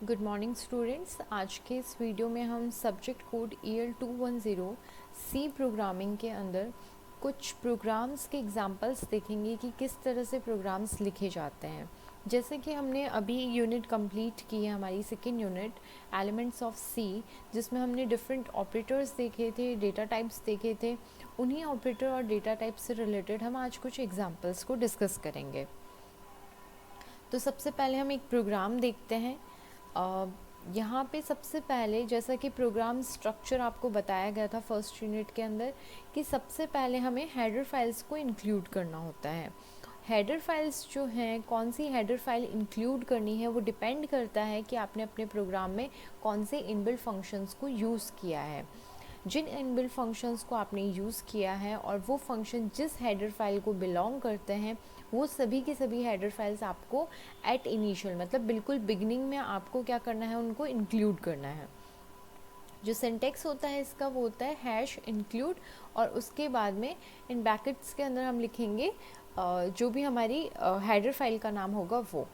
Good morning students. आज के इस वीडियो में हम सब्जेक्ट कोड EL210 सी प्रोग्रामिंग के अंदर कुछ प्रोग्राम्स के एग्जांपल्स देखेंगे कि किस तरह से प्रोग्राम्स लिखे जाते हैं। जैसे कि हमने अभी यूनिट कंप्लीट की है, हमारी सेकेंड यूनिट एलिमेंट्स ऑफ सी, जिसमें हमने डिफरेंट ऑपरेटर्स देखे थे, डेटा टाइप्स देखे थे। उन्हीं ऑपरेटर और डेटा टाइप से रिलेटेड हम आज कुछ एग्जांपल्स को डिस्कस करेंगे। तो सबसे पहले हम एक प्रोग्राम देखते हैं। यहाँ पे सबसे पहले, जैसा कि प्रोग्राम स्ट्रक्चर आपको बताया गया था फर्स्ट यूनिट के अंदर, कि सबसे पहले हमें हेडर फाइल्स को इंक्लूड करना होता है। हेडर फाइल्स जो हैं, कौन सी हेडर फाइल इंक्लूड करनी है वो डिपेंड करता है कि आपने अपने प्रोग्राम में कौन से इनबिल्ट फंक्शंस को यूज़ किया है। जिन इनबिल्ट फंक्शंस को आपने यूज़ किया है और वो फंक्शन जिस हेडर फाइल को बिलोंग करते हैं, वो सभी की सभी हेडर फाइल्स आपको एट इनिशियल, मतलब बिल्कुल बिगनिंग में आपको क्या करना है, उनको इंक्लूड करना है। जो सिंटेक्स होता है इसका वो होता है हैश इंक्लूड, और उसके बाद में इन ब्रैकेट्स के अंदर हम लिखेंगे जो भी हमारी हेडर फाइल का नाम होगा वो।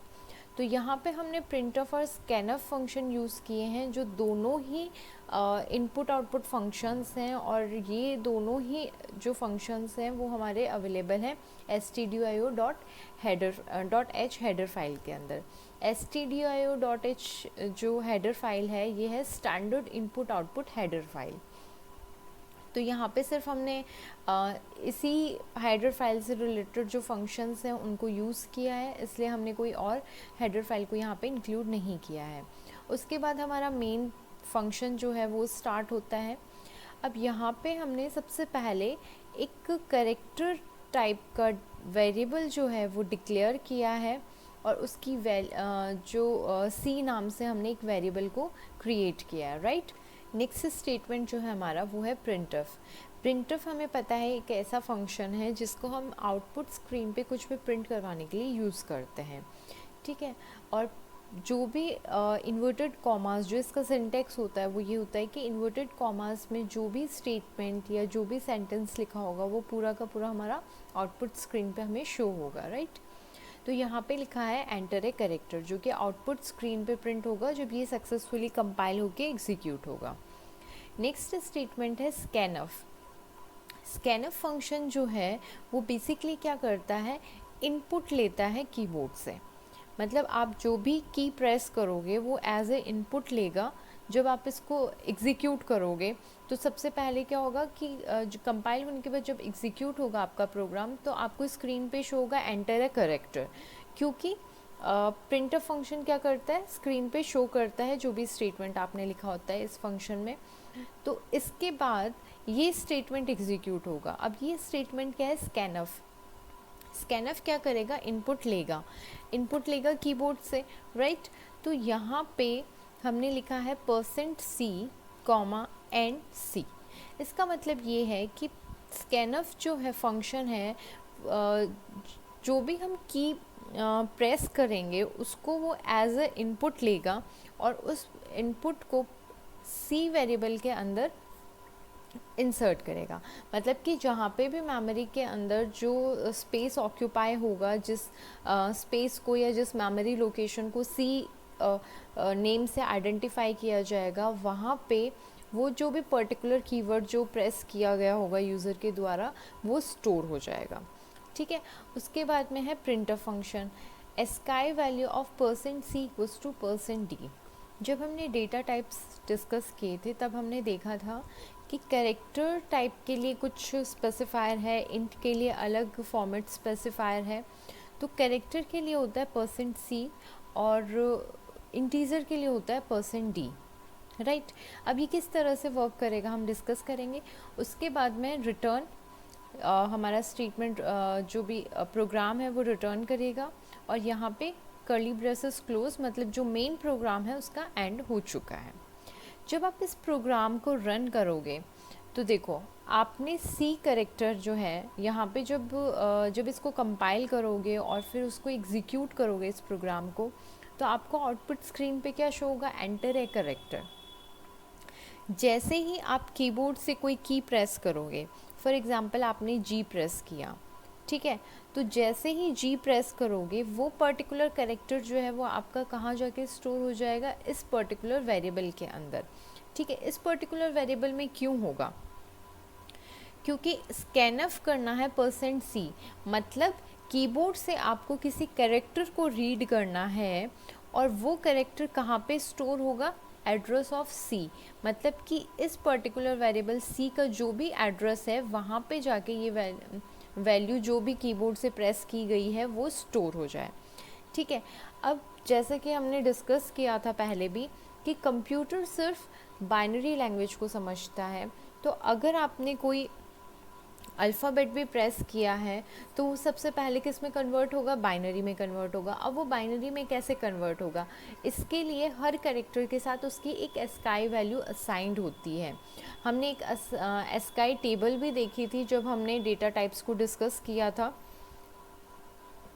तो यहाँ पे हमने प्रिंटफ और स्कैनफ फंक्शन यूज़ किए हैं, जो दोनों ही इनपुट आउटपुट फंक्शंस हैं, और ये दोनों ही जो फंक्शंस हैं वो हमारे अवेलेबल हैं stdio.h हेडर फाइल के अंदर। stdio.h जो हेडर फाइल है, ये है standard input output header file. तो यहाँ पे सिर्फ हमने इसी हेडर फाइल से रिलेटेड जो फंक्शंस हैं उनको यूज़ किया है, इसलिए हमने कोई और हेडर फाइल को यहाँ पे इंक्लूड नहीं किया है। उसके बाद हमारा मेन फंक्शन जो है वो स्टार्ट होता है। अब यहाँ पे हमने सबसे पहले एक कैरेक्टर टाइप का वेरिएबल जो है वो डिक्लेयर किया है, और उसकी सी नाम से हमने एक वेरिएबल को क्रिएट किया है, राइट। नेक्स्ट स्टेटमेंट जो है हमारा वो है प्रिंटफ। प्रिंटफ हमें पता है एक ऐसा फंक्शन है जिसको हम आउटपुट स्क्रीन पे कुछ भी प्रिंट करवाने के लिए यूज़ करते हैं, ठीक है। और जो भी इन्वर्टेड कॉमास, जो इसका सिंटेक्स होता है वो ये होता है कि इन्वर्टेड कॉमास में जो भी स्टेटमेंट या जो भी सेंटेंस लिखा होगा वो पूरा का पूरा हमारा आउटपुट स्क्रीन पे हमें शो होगा, राइट। तो यहाँ पे लिखा है एंटर ए कैरेक्टर, जो कि आउटपुट स्क्रीन पे प्रिंट होगा जब ये सक्सेसफुली कंपाइल होके एग्जीक्यूट होगा। नेक्स्ट स्टेटमेंट है स्कैनफ। स्कैनफ फंक्शन जो है वो बेसिकली क्या करता है, इनपुट लेता है कीबोर्ड से। मतलब आप जो भी की प्रेस करोगे वो एज ए इनपुट लेगा। जब आप इसको एग्जीक्यूट करोगे तो सबसे पहले क्या होगा कि जो कंपाइल होने के बाद जब एग्जीक्यूट होगा आपका प्रोग्राम, तो आपको स्क्रीन पे शो होगा एंटर अ कैरेक्टर, क्योंकि प्रिंटफ फंक्शन क्या करता है, स्क्रीन पे शो करता है जो भी स्टेटमेंट आपने लिखा होता है इस फंक्शन में। तो इसके बाद ये स्टेटमेंट एग्जीक्यूट होगा। अब ये स्टेटमेंट क्या है, स्कैनफ। स्कैनफ क्या करेगा, इनपुट लेगा कीबोर्ड से, राइट। तो यहाँ पे हमने लिखा है %c, एंड c। इसका मतलब ये है कि स्कैनफ जो है फंक्शन है, जो भी हम की प्रेस करेंगे उसको वो एज अ इनपुट लेगा, और उस इनपुट को सी वेरिएबल के अंदर इंसर्ट करेगा। मतलब कि जहाँ पे भी मेमोरी के अंदर जो स्पेस ऑक्यूपाई होगा, जिस स्पेस को या जिस मेमोरी लोकेशन को सी नेम से आइडेंटिफाई किया जाएगा, वहाँ पे वो जो भी पर्टिकुलर कीवर्ड जो प्रेस किया गया होगा यूज़र के द्वारा वो स्टोर हो जाएगा, ठीक है। उसके बाद में है printf function. ASCII value of %c equals to %d। जब हमने डेटा टाइप्स डिस्कस किए थे तब हमने देखा था कि कैरेक्टर टाइप के लिए कुछ स्पेसिफायर है, इंट के लिए अलग फॉर्मेट स्पेसिफायर है। तो कैरेक्टर के लिए होता है %c और इंटीजर के लिए होता है %d, राइट। अब ये किस तरह से वर्क करेगा हम डिस्कस करेंगे। उसके बाद में रिटर्न, हमारा स्टेटमेंट जो भी प्रोग्राम है वो रिटर्न करेगा, और यहाँ पे कर्ली ब्रेसेस क्लोज, मतलब जो मेन प्रोग्राम है उसका एंड हो चुका है। जब आप इस प्रोग्राम को रन करोगे तो देखो, आपने सी कैरेक्टर जो है यहाँ पे जब इसको कंपाइल करोगे और फिर उसको एग्जीक्यूट करोगे इस प्रोग्राम को, तो आपको आउटपुट स्क्रीन पे क्या शो होगा, एंटर ए कैरेक्टर। जैसे ही आप कीबोर्ड से कोई की प्रेस करोगे, फॉर एग्जांपल आपने जी प्रेस किया, ठीक है। तो जैसे ही जी प्रेस करोगे वो पर्टिकुलर कैरेक्टर जो है वो आपका कहाँ जाके स्टोर हो जाएगा, इस पर्टिकुलर वेरिएबल के अंदर। ठीक है, इस पर्टिकुलर वेरिएबल में क्यों होगा, क्योंकि स्कैनफ करना है %c, मतलब कीबोर्ड से आपको किसी कैरेक्टर को रीड करना है और वो कैरेक्टर कहाँ पे स्टोर होगा, एड्रेस ऑफ सी, मतलब कि इस पर्टिकुलर वेरिएबल सी का जो भी एड्रेस है वहाँ पे जाके ये वैल्यू जो भी कीबोर्ड से प्रेस की गई है वो स्टोर हो जाए। ठीक है। अब जैसे कि हमने डिस्कस किया था पहले भी कि कंप्यूटर सिर्फ बाइनरी लैंग्वेज को समझता है, तो अगर आपने कोई अल्फ़ाबेट भी प्रेस किया है तो वो सबसे पहले किस में कन्वर्ट होगा, बाइनरी में कन्वर्ट होगा। अब वो बाइनरी में कैसे कन्वर्ट होगा, इसके लिए हर कैरेक्टर के साथ उसकी एक एस्काई वैल्यू असाइंड होती है। हमने एक एस्काई टेबल भी देखी थी जब हमने डेटा टाइप्स को डिस्कस किया था।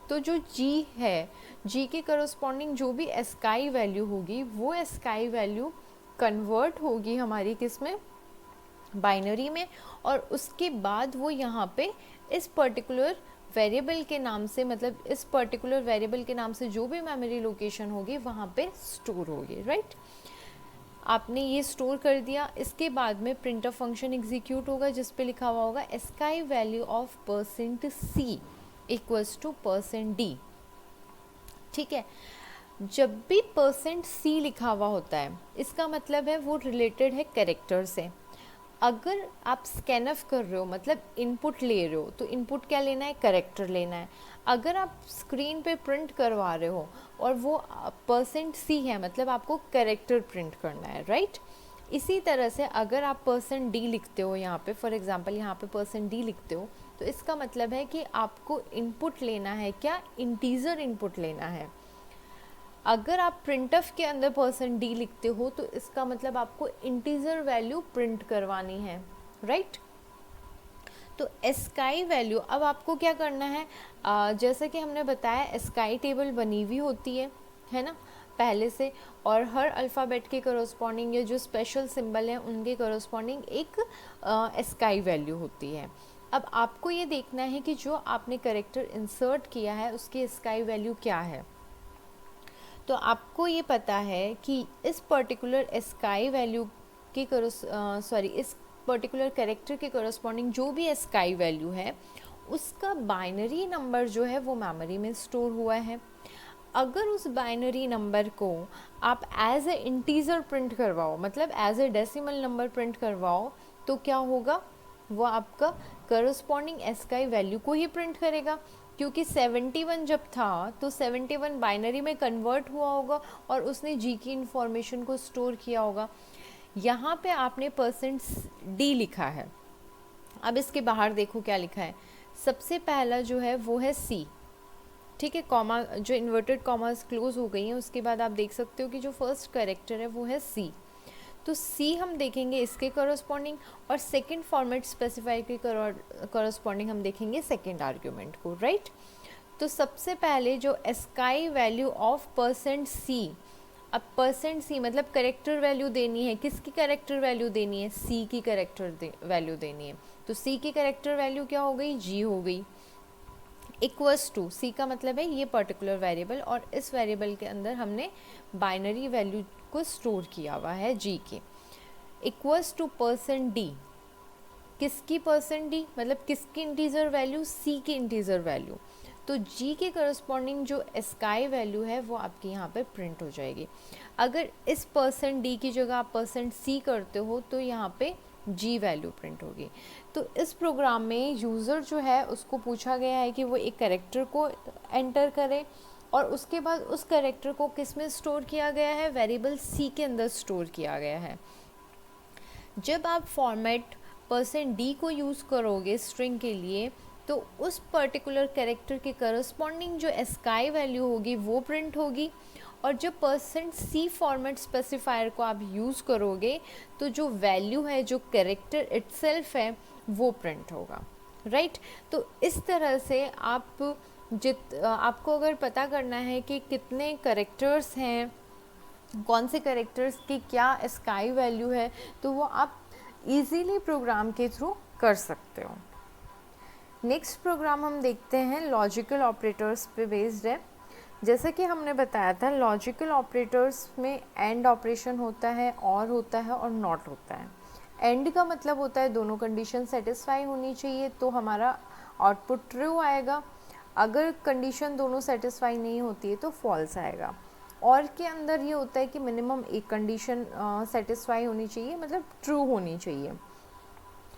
तो जो जी है, जी के करस्पॉन्डिंग जो भी एस्काई वैल्यू होगी वो एस्काई वैल्यू कन्वर्ट होगी हमारी किस में, बाइनरी में, और उसके बाद वो यहाँ पे इस पर्टिकुलर वेरिएबल के नाम से, मतलब इस पर्टिकुलर वेरिएबल के नाम से जो भी मेमोरी लोकेशन होगी वहाँ पे स्टोर होगी। राइट, आपने ये स्टोर कर दिया, इसके बाद में प्रिंटफ फंक्शन एग्जीक्यूट होगा जिस पे लिखा हुआ होगा ASCII value of %c equals to %d। ठीक है, जब भी %c लिखा हुआ होता है इसका मतलब है वो रिलेटेड है कैरेक्टर से। अगर आप स्कैनफ कर रहे हो मतलब इनपुट ले रहे हो, तो इनपुट क्या लेना है, कैरेक्टर लेना है। अगर आप स्क्रीन पे प्रिंट करवा रहे हो और वो %c है मतलब आपको कैरेक्टर प्रिंट करना है। राइट, इसी तरह से अगर आप %d लिखते हो यहाँ पे, फॉर एग्जांपल यहाँ पे %d लिखते हो, तो इसका मतलब है कि आपको इनपुट लेना है क्या, इंटीजर इनपुट लेना है। अगर आप प्रिंटफ के अंदर %d लिखते हो तो इसका मतलब आपको इंटीजर वैल्यू प्रिंट करवानी है। राइट, तो एस्काई वैल्यू अब आपको क्या करना है, जैसे कि हमने बताया एस्काई टेबल बनी हुई होती है ना पहले से, और हर अल्फ़ाबेट के करस्पॉन्डिंग या जो स्पेशल सिंबल हैं उनके करस्पॉन्डिंग एक एस्काई वैल्यू होती है। अब आपको ये देखना है कि जो आपने कैरेक्टर इंसर्ट किया है उसकी एस्काई वैल्यू क्या है। तो आपको ये पता है कि इस पर्टिकुलर एस्काई वैल्यू के इस पर्टिकुलर कैरेक्टर के करस्पॉन्डिंग जो भी एस्काई वैल्यू है उसका बाइनरी नंबर जो है वो मेमोरी में स्टोर हुआ है। अगर उस बाइनरी नंबर को आप एज ए इंटीजर प्रिंट करवाओ, मतलब as a decimal number print करवाओ, तो क्या होगा, वो आपका करस्पॉन्डिंग एस्काई वैल्यू को ही प्रिंट करेगा, क्योंकि 71 जब था तो 71 बाइनरी में कन्वर्ट हुआ होगा और उसने जी की इंफॉर्मेशन को स्टोर किया होगा। यहाँ पे आपने %d लिखा है। अब इसके बाहर देखो क्या लिखा है, सबसे पहला जो है वो है c। ठीक है, कॉमा जो इन्वर्टेड कॉमास क्लोज हो गई हैं उसके बाद आप देख सकते हो कि जो फर्स्ट कैरेक्टर है वो है c। तो C हम देखेंगे इसके करस्पॉन्डिंग, और सेकंड फॉर्मेट स्पेसिफाई के करस्पॉन्डिंग हम देखेंगे सेकंड आर्ग्यूमेंट को। राइट, तो सबसे पहले जो एस्काई वैल्यू ऑफ %c, अब %c मतलब करेक्टर वैल्यू देनी है, किसकी करेक्टर वैल्यू देनी है, C की करेक्टर वैल्यू देनी है। तो C की करेक्टर वैल्यू क्या हो गई, G हो गई, इक्वल्स टू C का मतलब है ये पर्टिकुलर वेरिएबल, और इस वेरिएबल के अंदर हमने बाइनरी वैल्यू को स्टोर किया हुआ है G की, इक्वल्स टू %d, किसकी %d मतलब किसकी इंटीजर वैल्यू, C की इंटीजर वैल्यू। तो G के करस्पॉन्डिंग जो एस्काई वैल्यू है वो आपकी यहाँ पे प्रिंट हो जाएगी। अगर इस %d की जगह आप %c करते हो तो यहाँ पे G वैल्यू प्रिंट होगी। तो इस प्रोग्राम में यूज़र जो है उसको पूछा गया है कि वो एक कैरेक्टर को एंटर करे, और उसके बाद उस कैरेक्टर को किस में स्टोर किया गया है, वेरिएबल C के अंदर स्टोर किया गया है। जब आप फॉर्मेट %d को यूज़ करोगे स्ट्रिंग के लिए तो उस पर्टिकुलर कैरेक्टर के करस्पॉन्डिंग जो एस्काई वैल्यू होगी वो प्रिंट होगी, और जब %c फॉर्मेट स्पेसिफायर को आप यूज़ करोगे तो जो वैल्यू है, जो कैरेक्टर इटसेल्फ है, वो प्रिंट होगा। राइट, तो इस तरह से आपको अगर पता करना है कि कितने कैरेक्टर्स हैं, कौन से कैरेक्टर्स की क्या एस्काई वैल्यू है, तो वो आप इजीली प्रोग्राम के थ्रू कर सकते हो। नेक्स्ट प्रोग्राम हम देखते हैं लॉजिकल ऑपरेटर्स पे बेस्ड है। जैसा कि हमने बताया था लॉजिकल ऑपरेटर्स में एंड ऑपरेशन होता है और नॉट होता है। एंड का मतलब होता है दोनों कंडीशन सेटिस्फाई होनी चाहिए तो हमारा आउटपुट ट्रू आएगा, अगर कंडीशन दोनों सेटिस्फाई नहीं होती है तो फॉल्स आएगा। और के अंदर ये होता है कि मिनिमम एक कंडीशन सेटिस्फाई होनी चाहिए, मतलब ट्रू होनी चाहिए।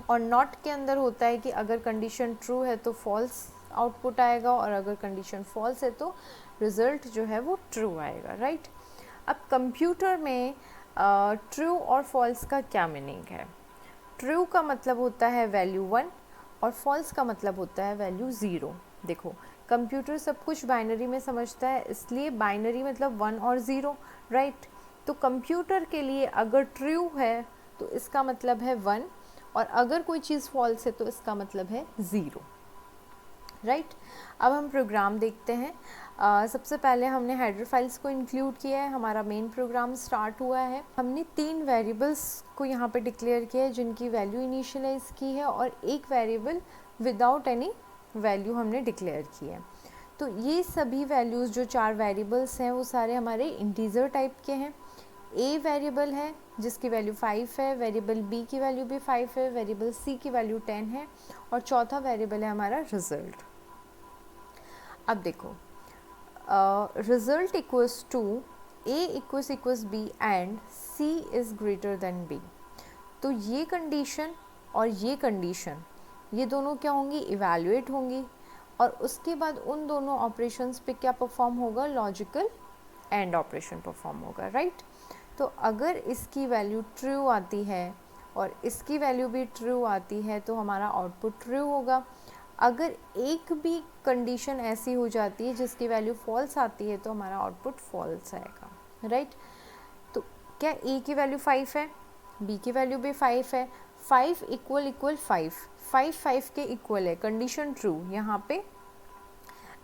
और नॉट के अंदर होता है कि अगर कंडीशन ट्रू है तो फॉल्स आउटपुट आएगा और अगर कंडीशन फॉल्स है तो रिज़ल्ट जो है वो ट्रू आएगा, राइट। अब कंप्यूटर में ट्रू और फॉल्स का क्या मीनिंग है? ट्रू का मतलब होता है वैल्यू 1 और फॉल्स का मतलब होता है वैल्यू 0। देखो कंप्यूटर सब कुछ बाइनरी में समझता है, इसलिए बाइनरी मतलब 1 और 0, राइट। तो कंप्यूटर के लिए अगर ट्रू है तो इसका मतलब है 1 और अगर कोई चीज़ फॉल्स है तो इसका मतलब है 0, राइट। अब हम प्रोग्राम देखते हैं। सबसे पहले हमने हेडर फाइल्स को इंक्लूड किया है, हमारा मेन प्रोग्राम स्टार्ट हुआ है। हमने 3 वेरिएबल्स को यहाँ पे डिक्लेयर किया है जिनकी वैल्यू इनिशियलाइज की है और एक वेरिएबल विदाउट एनी वैल्यू हमने डिक्लेयर की है। तो ये सभी वैल्यूज़ जो 4 वेरिएबल्स हैं वो सारे हमारे इंटीजर टाइप के हैं। ए वेरिएबल है जिसकी वैल्यू 5 है, वेरिएबल बी की वैल्यू भी 5 है, वेरिएबल सी की वैल्यू 10 है और चौथा वेरिएबल है हमारा रिजल्ट। अब देखो result equals to A equals B and C is greater than B. तो ये कंडीशन और ये कंडीशन ये दोनों क्या होंगी? इवैल्यूएट होंगी और उसके बाद उन दोनों ऑपरेशंस पे क्या परफॉर्म होगा? लॉजिकल एंड ऑपरेशन परफॉर्म होगा, राइट। तो अगर इसकी वैल्यू ट्रू आती है और इसकी वैल्यू भी ट्रू आती है तो हमारा आउटपुट ट्रू होगा। अगर एक भी कंडीशन ऐसी हो जाती है जिसकी वैल्यू फॉल्स आती है तो हमारा आउटपुट फॉल्स आएगा, राइट। तो क्या ए की वैल्यू 5 है, बी की वैल्यू भी 5 है, 5 इक्वल 5 के इक्वल है, कंडीशन ट्रू। यहाँ पे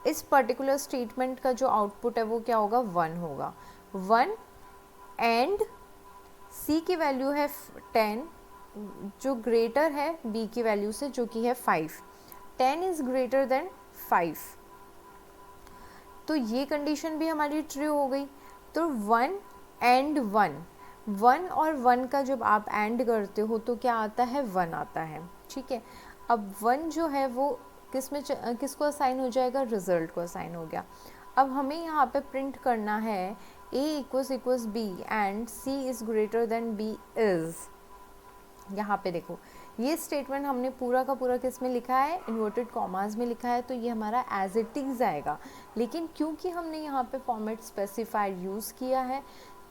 इस पर्टिकुलर स्टेटमेंट का जो आउटपुट है वो क्या होगा? 1 होगा। 1 एंड सी की वैल्यू है 10 जो ग्रेटर है बी की वैल्यू से जो कि है 5। 10 इज़ ग्रेटर देन 5, तो ये कंडीशन भी हमारी ट्रू हो गई। तो 1 एंड 1 और 1 का जब आप एंड करते हो तो क्या आता है? 1 आता है, ठीक है। अब 1 जो है वो किसको असाइन हो जाएगा? रिजल्ट को असाइन हो गया। अब हमें यहाँ पे प्रिंट करना है a equals B and c is greater than b is. यहाँ पे देखो ये स्टेटमेंट हमने पूरा का पूरा किस में लिखा है? इन्वर्टेड कॉमास में लिखा है, तो ये हमारा एज इट इज़ आएगा। लेकिन क्योंकि हमने यहाँ पे फॉर्मेट स्पेसिफायर यूज़ किया है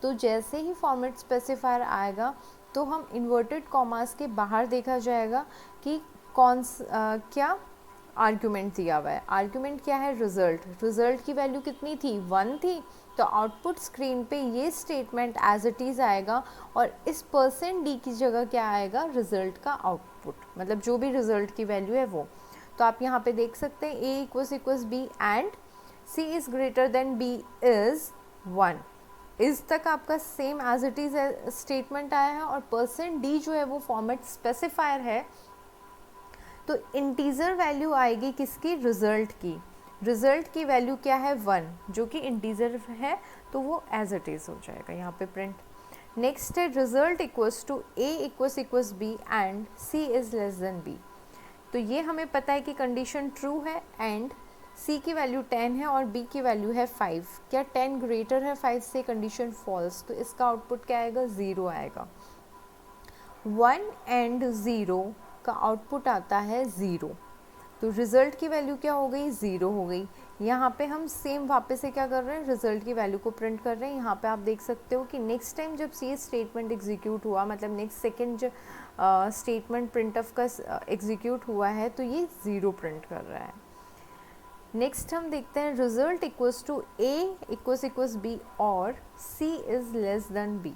तो जैसे ही फॉर्मेट स्पेसिफायर आएगा तो हम इन्वर्टेड कॉमास के बाहर देखा जाएगा कि क्या आर्ग्यूमेंट दिया हुआ है। आर्ग्यूमेंट क्या है? रिजल्ट की वैल्यू कितनी थी? 1 थी, तो आउटपुट स्क्रीन पे ये स्टेटमेंट एज इट इज़ आएगा और इस %d की जगह क्या आएगा? रिजल्ट का आउटपुट, मतलब जो भी रिजल्ट की वैल्यू है वो। तो आप यहाँ पे देख सकते हैं a equals B and c is greater than b is 1। इस तक आपका same as it is statement आया है और %d जो है वो फॉर्मेट स्पेसिफायर है, तो इंटीजर वैल्यू आएगी किसकी? रिजल्ट की। रिजल्ट की वैल्यू क्या है? 1, जो कि इंटीजर है तो वो एज इट इज़ हो जाएगा यहाँ पे प्रिंट। नेक्स्ट है result equals to a equals B and c is less than b। तो ये हमें पता है कि कंडीशन ट्रू है एंड c की वैल्यू 10 है और b की वैल्यू है 5। क्या 10 ग्रेटर है 5 से? कंडीशन फॉल्स, तो इसका आउटपुट क्या आएगा? 0 आएगा। 1 एंड 0 का आउटपुट आता है 0, तो रिज़ल्ट की वैल्यू क्या हो गई? 0 हो गई। यहाँ पे हम सेम वापस से क्या कर रहे हैं? रिज़ल्ट की वैल्यू को प्रिंट कर रहे हैं। यहाँ पे आप देख सकते हो कि नेक्स्ट टाइम जब सी स्टेटमेंट एग्जीक्यूट हुआ, मतलब नेक्स्ट सेकेंड जो स्टेटमेंट प्रिंट ऑफ का एग्जीक्यूट हुआ है तो ये 0 प्रिंट कर रहा है। नेक्स्ट हम देखते हैं result equals to a equals B और c is less than b।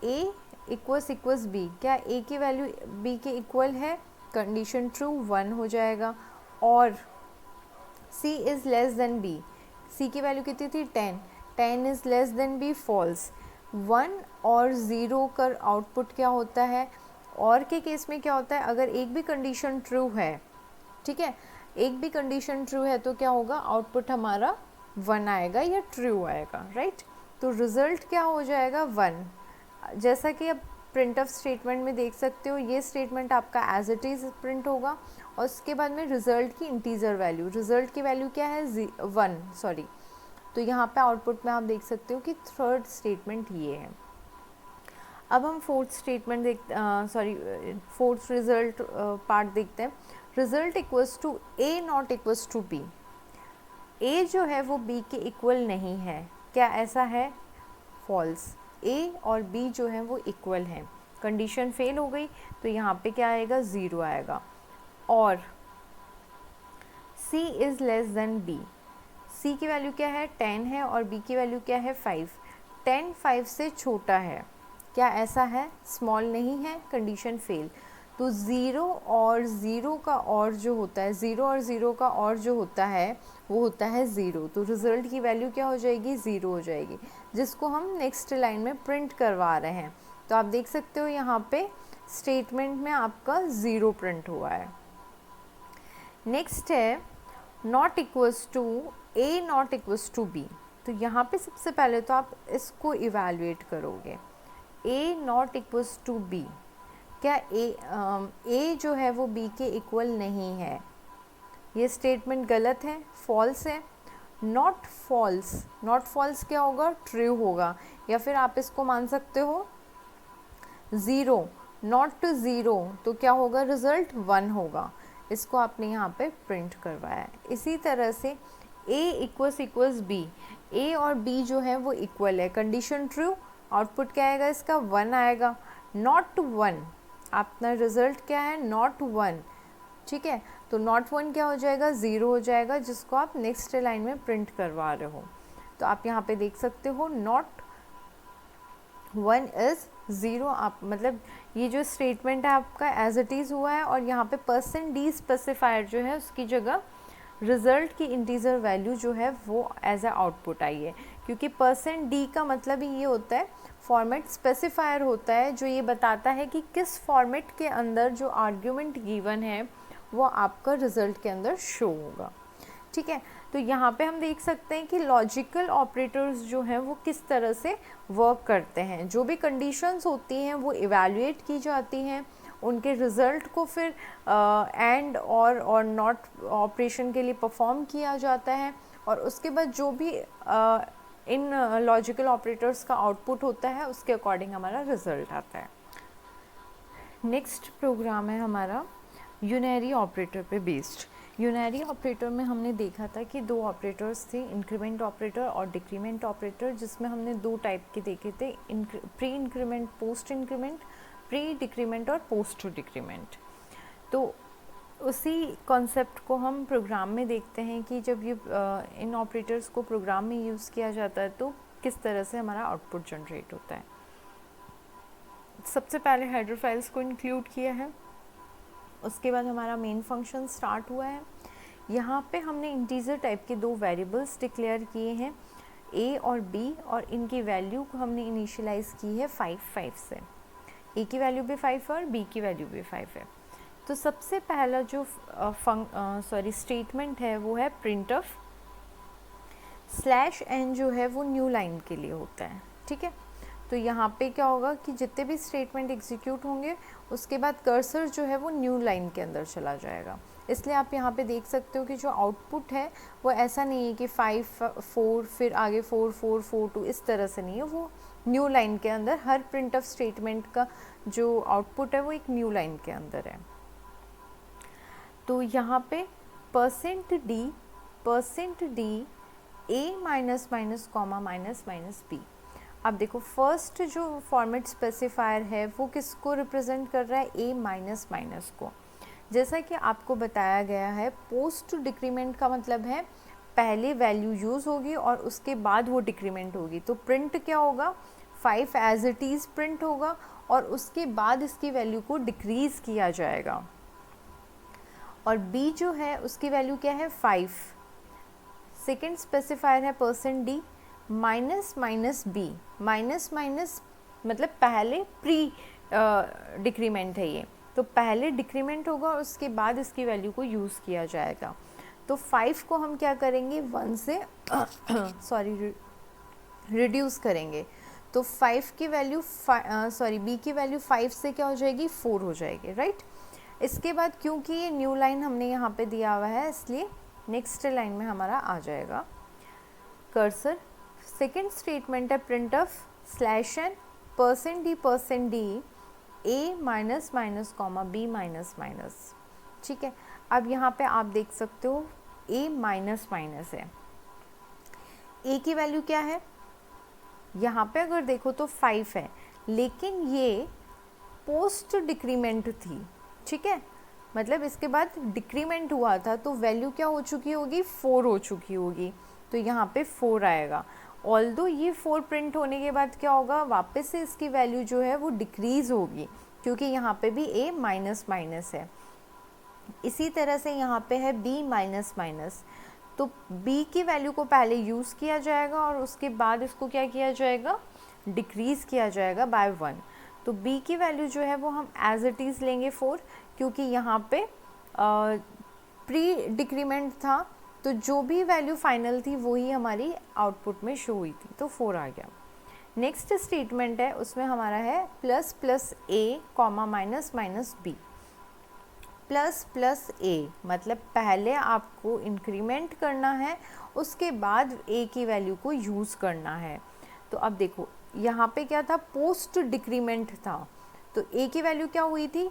a equals B, क्या a की वैल्यू b के इक्वल है? कंडीशन ट्रू, 1 हो जाएगा। और c is less than b, c की वैल्यू कितनी थी? 10 is less than b, false. 1 और 0 का आउटपुट क्या होता है? और के केस में क्या होता है, अगर एक भी कंडीशन ट्रू है, ठीक है, एक भी कंडीशन ट्रू है तो क्या होगा, आउटपुट हमारा 1 आएगा या ट्रू आएगा, राइट। तो रिज़ल्ट क्या हो जाएगा 1। जैसा कि अब प्रिंट ऑफ स्टेटमेंट में देख सकते हो, ये स्टेटमेंट आपका एज इट इज़ प्रिंट होगा और उसके बाद में रिज़ल्ट की इंटीजर वैल्यू, रिज़ल्ट की वैल्यू क्या है 1, सॉरी। तो यहाँ पे आउटपुट में आप देख सकते हो कि थर्ड स्टेटमेंट ये है। अब हम fourth statement fourth result part देखते हैं। Result equals to A not equals to B. A जो है वो बी के इक्वल नहीं है, क्या ऐसा है, फॉल्स। ए और बी जो है वो इक्वल हैं, कंडीशन फेल हो गई तो यहाँ पे क्या आएगा, 0 आएगा। और C is less than B, C की वैल्यू क्या है 10 है और B की वैल्यू क्या है 5, 10 5 से छोटा है, क्या ऐसा है, स्मॉल नहीं है, कंडीशन फेल। तो 0 और 0 का और जो होता है, 0 और 0 का और जो होता है वो होता है 0, तो रिज़ल्ट की वैल्यू क्या हो जाएगी, 0 हो जाएगी, जिसको हम नेक्स्ट लाइन में प्रिंट करवा रहे हैं। तो आप देख सकते हो यहाँ पे स्टेटमेंट में आपका 0 प्रिंट हुआ है। नेक्स्ट है not equals to A not equals to B. तो यहाँ पे सबसे पहले तो आप इसको इवैल्यूएट करोगे, ए नॉट इक्वल्स टू बी, क्या ए जो है वो बी के इक्वल नहीं है, ये स्टेटमेंट गलत है, फॉल्स है। नॉट फॉल्स, नॉट फॉल्स क्या होगा, ट्रू होगा, या फिर आप इसको मान सकते हो 0, नॉट 0 तो क्या होगा, रिज़ल्ट 1 होगा, इसको आपने यहाँ पे प्रिंट करवाया है। इसी तरह से a इक्वल्स बी, ए और बी जो है वो इक्वल है, कंडीशन ट्रू, आउटपुट क्या आएगा इसका 1 आएगा। नॉट 1, अपना रिज़ल्ट क्या है, नॉट 1, ठीक है, तो नॉट 1 क्या हो जाएगा, 0 हो जाएगा, जिसको आप नेक्स्ट लाइन में प्रिंट करवा रहे हो। तो आप यहाँ पे देख सकते हो नॉट 1 इज़ 0, आप मतलब ये जो स्टेटमेंट है आपका एज इट इज़ हुआ है, और यहाँ पे %d स्पेसिफायर जो है उसकी जगह रिज़ल्ट की इंटीजर वैल्यू जो है वो एज ए आउटपुट आई है, क्योंकि %d का मतलब ही ये होता है, फॉर्मेट स्पेसिफायर होता है जो ये बताता है कि किस फॉर्मेट के अंदर जो आर्ग्यूमेंट गिवन है वो आपका रिज़ल्ट के अंदर शो होगा, ठीक है। तो यहाँ पे हम देख सकते हैं कि लॉजिकल ऑपरेटर्स जो हैं वो किस तरह से वर्क करते हैं, जो भी कंडीशंस होती हैं वो इवैल्यूएट की जाती हैं, उनके रिज़ल्ट को फिर एंड और नॉट ऑपरेशन के लिए परफॉर्म किया जाता है, और उसके बाद जो भी इन लॉजिकल ऑपरेटर्स का आउटपुट होता है उसके अकॉर्डिंग हमारा रिज़ल्ट आता है। नेक्स्ट प्रोग्राम है हमारा यूनरी ऑपरेटर पे बेस्ड। यूनरी ऑपरेटर में हमने देखा था कि 2 ऑपरेटर्स थे, इंक्रीमेंट ऑपरेटर और डिक्रीमेंट ऑपरेटर, जिसमें हमने 2 टाइप के देखे थे, pre increment, post increment, pre decrement और पोस्ट डिक्रीमेंट। तो उसी कॉन्सेप्ट को हम प्रोग्राम में देखते हैं कि जब ये इन ऑपरेटर्स को प्रोग्राम में यूज़ किया जाता है तो किस तरह से हमारा आउटपुट जनरेट होता है। सबसे पहले हेडर फाइल्स को इंक्लूड किया है, उसके बाद हमारा मेन फंक्शन स्टार्ट हुआ है। यहाँ पे हमने इंटीजर टाइप के 2 वेरिएबल्स डिक्लेयर किए हैं, a और b, और इनकी वैल्यू को हमने इनिशियलाइज़ की है 5 5 से, a की वैल्यू भी 5 और b की वैल्यू भी 5 है। तो सबसे पहला जो स्टेटमेंट है वो है प्रिंट ऑफ /n, जो है वो न्यू लाइन के लिए होता है, ठीक है। तो यहाँ पे क्या होगा कि जितने भी स्टेटमेंट एग्जीक्यूट होंगे उसके बाद कर्सर जो है वो न्यू लाइन के अंदर चला जाएगा, इसलिए आप यहाँ पे देख सकते हो कि जो आउटपुट है वो ऐसा नहीं है कि 5 4 फिर आगे 4 4 4 2, इस तरह से नहीं है, वो न्यू लाइन के अंदर हर प्रिंट ऑफ स्टेटमेंट का जो आउटपुट है वो एक न्यू लाइन के अंदर है। तो यहाँ पे %d a minus minus comma minus minus b। अब देखो फर्स्ट जो फॉर्मेट स्पेसिफायर है वो किसको रिप्रेजेंट कर रहा है, a माइनस माइनस को। जैसा कि आपको बताया गया है, पोस्ट डिक्रीमेंट का मतलब है पहले वैल्यू यूज़ होगी और उसके बाद वो डिक्रीमेंट होगी, तो प्रिंट क्या होगा, 5 एज इट इज़ प्रिंट होगा और उसके बाद इसकी वैल्यू को डिक्रीज़ किया जाएगा। और b जो है उसकी वैल्यू क्या है 5, सेकेंड स्पेसिफायर है %d minus minus b, minus minus मतलब पहले प्री डिक्रीमेंट है ये, तो पहले डिक्रीमेंट होगा और उसके बाद इसकी वैल्यू को यूज़ किया जाएगा। तो 5 को हम क्या करेंगे 1 से सॉरी रिड्यूस करेंगे, तो 5 की वैल्यू बी की वैल्यू 5 से क्या हो जाएगी 4 हो जाएगी, राइट। इसके बाद क्योंकि ये न्यू लाइन हमने यहाँ पे दिया हुआ है इसलिए नेक्स्ट लाइन में हमारा आ जाएगा कर्सर। सेकेंड स्टेटमेंट है print of /n %d a minus minus comma b minus minus, ठीक है। अब यहाँ पे आप देख सकते हो a माइनस माइनस है, a की वैल्यू क्या है, यहाँ पे अगर देखो तो 5 है, लेकिन ये पोस्ट डिक्रीमेंट थी, ठीक है, मतलब इसके बाद डिक्रीमेंट हुआ था तो वैल्यू क्या हो चुकी होगी 4 हो चुकी होगी, तो यहाँ पे 4 आएगा। ऑल्दो ये 4 प्रिंट होने के बाद क्या होगा वापस से इसकी वैल्यू जो है वो डिक्रीज़ होगी, क्योंकि यहाँ पे भी a माइनस माइनस है। इसी तरह से यहाँ पे है b माइनस माइनस, तो b की वैल्यू को पहले यूज़ किया जाएगा और उसके बाद इसको क्या किया जाएगा डिक्रीज़ किया जाएगा बाय 1। तो b की वैल्यू जो है वो हम एज इट इज़ लेंगे 4, क्योंकि यहाँ पे प्री डिक्रीमेंट था, तो जो भी वैल्यू फाइनल थी वही हमारी आउटपुट में शो हुई थी, तो 4 आ गया। नेक्स्ट स्टेटमेंट है उसमें हमारा है plus plus a comma minus minus b। Plus plus a मतलब पहले आपको इंक्रीमेंट करना है, उसके बाद a की वैल्यू को यूज़ करना है। तो अब देखो यहाँ पे क्या था पोस्ट डिक्रीमेंट था, तो a की वैल्यू क्या हुई थी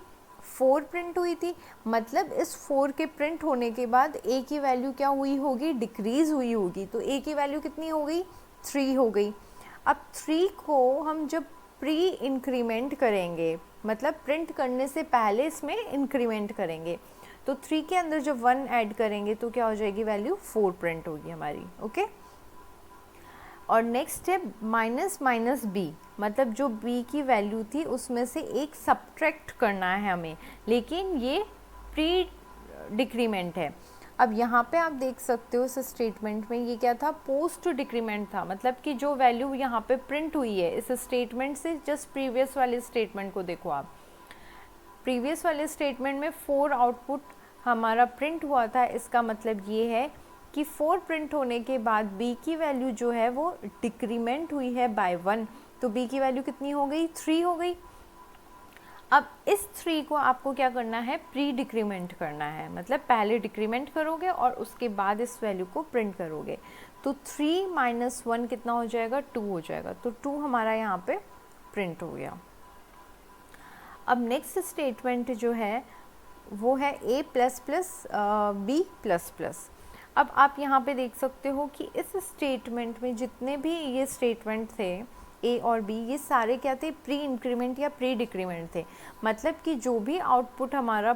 4 प्रिंट हुई थी, मतलब इस 4 के प्रिंट होने के बाद a की वैल्यू क्या हुई होगी डिक्रीज़ हुई होगी, तो a की वैल्यू कितनी हो गई 3 हो गई। अब 3 को हम जब प्री इंक्रीमेंट करेंगे, मतलब प्रिंट करने से पहले इसमें इंक्रीमेंट करेंगे, तो 3 के अंदर जब 1 ऐड करेंगे तो क्या हो जाएगी वैल्यू 4 प्रिंट होगी हमारी, ओके। और नेक्स्ट है माइनस माइनस बी, मतलब जो b की वैल्यू थी उसमें से एक सब्ट्रैक्ट करना है हमें, लेकिन ये प्री डिक्रीमेंट है। अब यहाँ पे आप देख सकते हो इस स्टेटमेंट में ये क्या था पोस्ट डिक्रीमेंट था, मतलब कि जो वैल्यू यहाँ पे प्रिंट हुई है इस स्टेटमेंट से जस्ट प्रीवियस वाले स्टेटमेंट को देखो आप, प्रीवियस वाले स्टेटमेंट में 4 आउटपुट हमारा प्रिंट हुआ था, इसका मतलब ये है कि 4 प्रिंट होने के बाद b की वैल्यू जो है वो डिक्रीमेंट हुई है बाय 1, तो b की वैल्यू कितनी हो गई 3 हो गई। अब इस 3 को आपको क्या करना है प्री डिक्रीमेंट करना है, मतलब पहले डिक्रीमेंट करोगे और उसके बाद इस वैल्यू को प्रिंट करोगे, तो 3 माइनस 1 कितना हो जाएगा 2 हो जाएगा, तो 2 हमारा यहाँ पे प्रिंट हो गया। अब नेक्स्ट स्टेटमेंट जो है वो है a plus plus b plus plus. अब आप यहाँ पे देख सकते हो कि इस स्टेटमेंट में जितने भी ये स्टेटमेंट थे a और b ये सारे क्या थे प्री इंक्रीमेंट या प्री डिक्रीमेंट थे, मतलब कि जो भी आउटपुट हमारा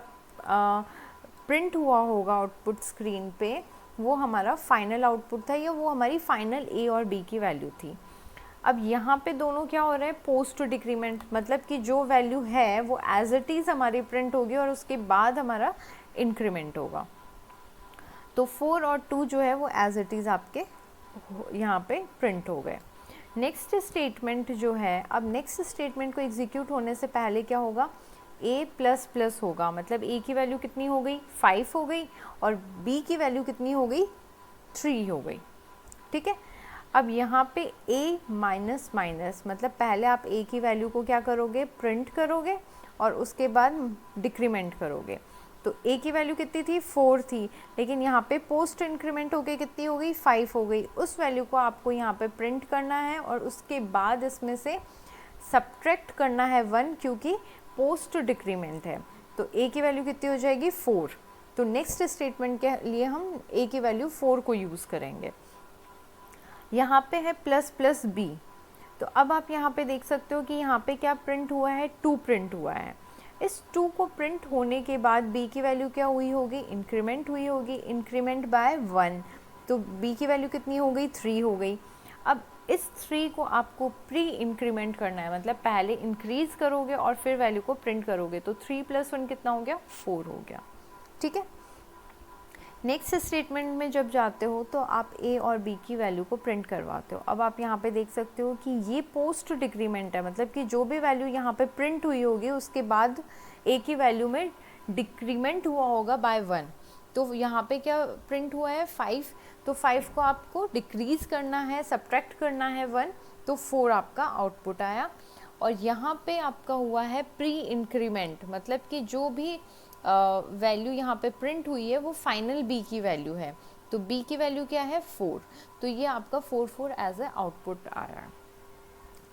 प्रिंट हुआ होगा आउटपुट स्क्रीन पे वो हमारा फाइनल आउटपुट था या वो हमारी फाइनल a और b की वैल्यू थी। अब यहाँ पे दोनों क्या हो रहे हैं पोस्ट डिक्रीमेंट, मतलब कि जो वैल्यू है वो एज इट इज़ हमारी प्रिंट होगी और उसके बाद हमारा इंक्रीमेंट होगा, तो 4 और 2 जो है वो एज इट इज़ आपके यहाँ पे प्रिंट हो गए। नेक्स्ट स्टेटमेंट जो है, अब नेक्स्ट स्टेटमेंट को एग्जीक्यूट होने से पहले क्या होगा a प्लस प्लस होगा, मतलब a की वैल्यू कितनी हो गई 5 हो गई और b की वैल्यू कितनी हो गई 3 हो गई, ठीक है। अब यहाँ पे a माइनस माइनस, मतलब पहले आप a की वैल्यू को क्या करोगे प्रिंट करोगे और उसके बाद डिक्रीमेंट करोगे, तो a की वैल्यू कितनी थी 4 थी, लेकिन यहाँ पे पोस्ट इंक्रीमेंट हो गई कितनी हो गई 5 हो गई, उस वैल्यू को आपको यहाँ पे प्रिंट करना है और उसके बाद इसमें से सब्ट्रैक्ट करना है 1, क्योंकि पोस्ट डिक्रीमेंट है, तो a की वैल्यू कितनी हो जाएगी 4, तो नेक्स्ट स्टेटमेंट के लिए हम a की वैल्यू 4 को यूज़ करेंगे। यहाँ पे है प्लस प्लस b, तो अब आप यहाँ पे देख सकते हो कि यहाँ पे क्या प्रिंट हुआ है 2 प्रिंट हुआ है, इस 2 को प्रिंट होने के बाद b की वैल्यू क्या हुई होगी इंक्रीमेंट हुई होगी, इंक्रीमेंट बाय 1, तो b की वैल्यू कितनी हो गई 3 हो गई। अब इस 3 को आपको प्री इंक्रीमेंट करना है, मतलब पहले इंक्रीज करोगे और फिर वैल्यू को प्रिंट करोगे, तो 3 + 1 कितना हो गया 4 हो गया, ठीक है। नेक्स्ट स्टेटमेंट में जब जाते हो तो आप ए और बी की वैल्यू को प्रिंट करवाते हो। अब आप यहाँ पे देख सकते हो कि ये पोस्ट डिक्रीमेंट है, मतलब कि जो भी वैल्यू यहाँ पे प्रिंट हुई होगी उसके बाद ए की वैल्यू में डिक्रीमेंट हुआ होगा बाय 1। तो यहाँ पे क्या प्रिंट हुआ है 5, तो 5 को आपको डिक्रीज करना है, सब्ट्रैक्ट करना है 1, तो 4 आपका आउटपुट आया। और यहाँ पे आपका हुआ है प्री इंक्रीमेंट, मतलब कि जो भी वैल्यू यहाँ पे प्रिंट हुई है वो फाइनल बी की वैल्यू है। तो बी की वैल्यू क्या है 4, तो ये आपका 4 एज ए आउटपुट आ रहा है।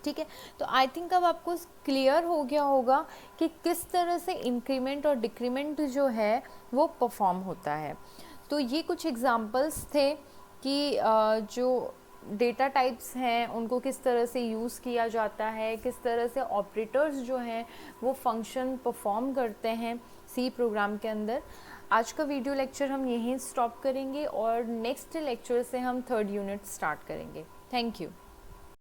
ठीक है, तो आई थिंक अब आपको क्लियर हो गया होगा कि किस तरह से इंक्रीमेंट और डिक्रीमेंट जो है वो परफॉर्म होता है। तो ये कुछ एग्जांपल्स थे कि जो डेटा टाइप्स हैं उनको किस तरह से यूज़ किया जाता है, किस तरह से ऑपरेटर्स जो हैं वो फंक्शन परफॉर्म करते हैं सी प्रोग्राम के अंदर। आज का वीडियो लेक्चर हम यहीं स्टॉप करेंगे और नेक्स्ट लेक्चर से हम 3rd यूनिट स्टार्ट करेंगे। Thank you.